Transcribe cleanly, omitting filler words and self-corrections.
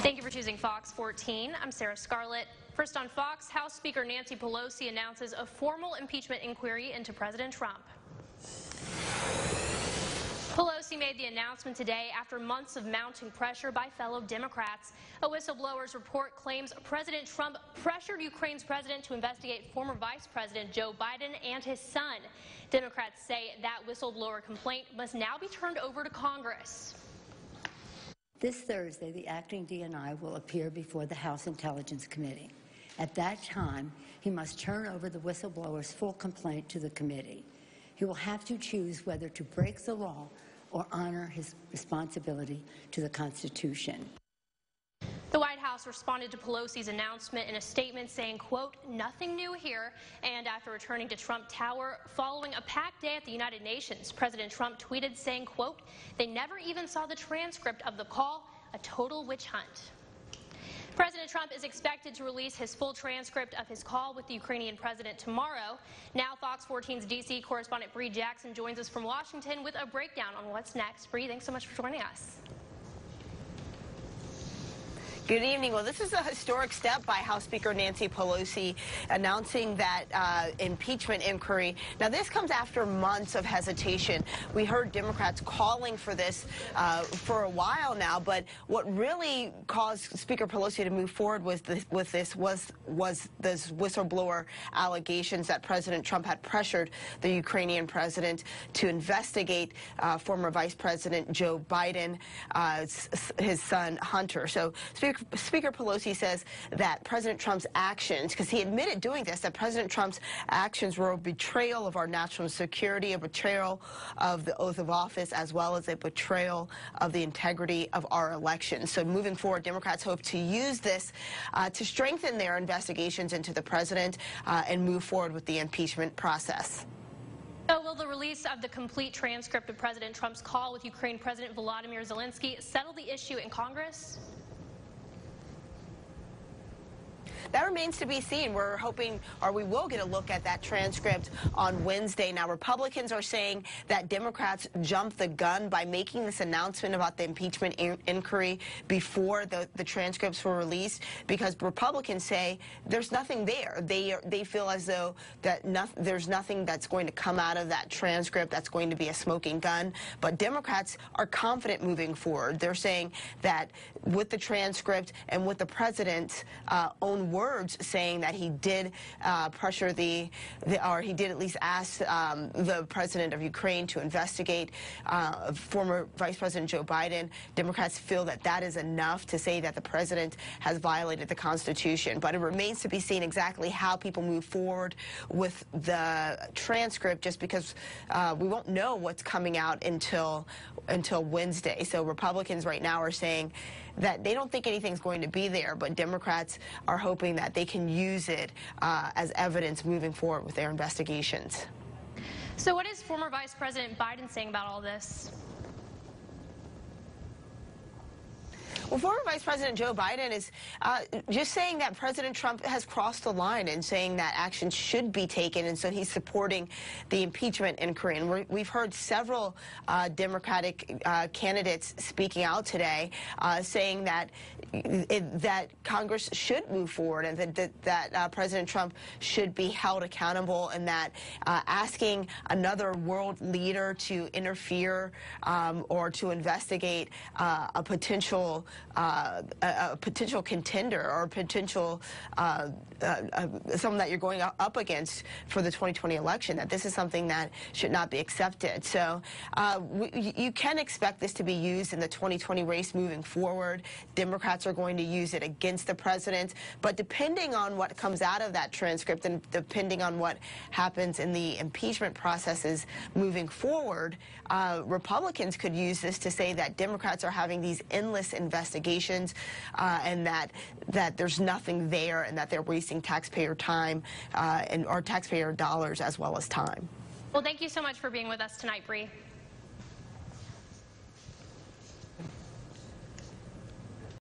Thank you for choosing Fox 14. I'm Sarah Scarlett. First on Fox, House Speaker Nancy Pelosi announces a formal impeachment inquiry into President Trump. Pelosi made the announcement today after months of mounting pressure by fellow Democrats. A whistleblower's report claims President Trump pressured Ukraine's president to investigate former Vice President Joe Biden and his son. Democrats say that whistleblower complaint must now be turned over to Congress. This Thursday, the acting DNI will appear before the House Intelligence Committee. At that time, he must turn over the whistleblower's full complaint to the committee. He will have to choose whether to break the law or honor his responsibility to the Constitution. The White House responded to Pelosi's announcement in a statement saying, quote, "Nothing new here." And after returning to Trump Tower following a packed day at the United Nations, President Trump tweeted saying, quote, "They never even saw the transcript of the call, a total witch hunt." President Trump is expected to release his full transcript of his call with the Ukrainian president tomorrow. Now Fox 14's D.C. correspondent Bree Jackson joins us from Washington with a breakdown on what's next. Bree, thanks so much for joining us. Good evening. Well, this is a historic step by House Speaker Nancy Pelosi announcing that impeachment inquiry. Now, this comes after months of hesitation. We heard Democrats calling for this for a while now, but what really caused Speaker Pelosi to move forward was this whistleblower allegations that President Trump had pressured the Ukrainian president to investigate former Vice President Joe Biden, his son Hunter. So Speaker Pelosi says that President Trump's actions, because he admitted doing this, that President Trump's actions were a betrayal of our national security, a betrayal of the oath of office, as well as a betrayal of the integrity of our elections. So moving forward, Democrats hope to use this to strengthen their investigations into the president and move forward with the impeachment process. So will the release of the complete transcript of President Trump's call with Ukraine President Volodymyr Zelensky settle the issue in Congress? That remains to be seen. We're hoping, or we will get a look at that transcript on Wednesday. Now, Republicans are saying that Democrats jumped the gun by making this announcement about the impeachment inquiry before the transcripts were released, because Republicans say there's nothing there. They feel as though that there's nothing that's going to come out of that transcript that's going to be a smoking gun. But Democrats are confident moving forward. They're saying that with the transcript and with the president's own words saying that he did pressure or he did at least ask the president of Ukraine to investigate former Vice President Joe Biden, Democrats feel that that is enough to say that the president has violated the Constitution. But it remains to be seen exactly how people move forward with the transcript, just because we won't know what's coming out until Wednesday. So Republicans right now are saying that they don't think anything's going to be there, but Democrats are hoping that they can use it as evidence moving forward with their investigations. So what is former Vice President Biden saying about all this? Well, former Vice President Joe Biden is just saying that President Trump has crossed the line and saying that action should be taken, and so he's supporting the impeachment inquiry. And we've heard several Democratic candidates speaking out today saying that Congress should move forward and that President Trump should be held accountable, and that asking another world leader to interfere or to investigate a potential contender or potential someone that you're going up against for the 2020 election, that this is something that should not be accepted. So you can expect this to be used in the 2020 race moving forward. Democrats are going to use it against the president, but depending on what comes out of that transcript and depending on what happens in the impeachment processes moving forward, Republicans could use this to say that Democrats are having these endless investigations and that there's nothing there, and that they're wasting taxpayer time or taxpayer dollars as well as time. Well, thank you so much for being with us tonight, Bree.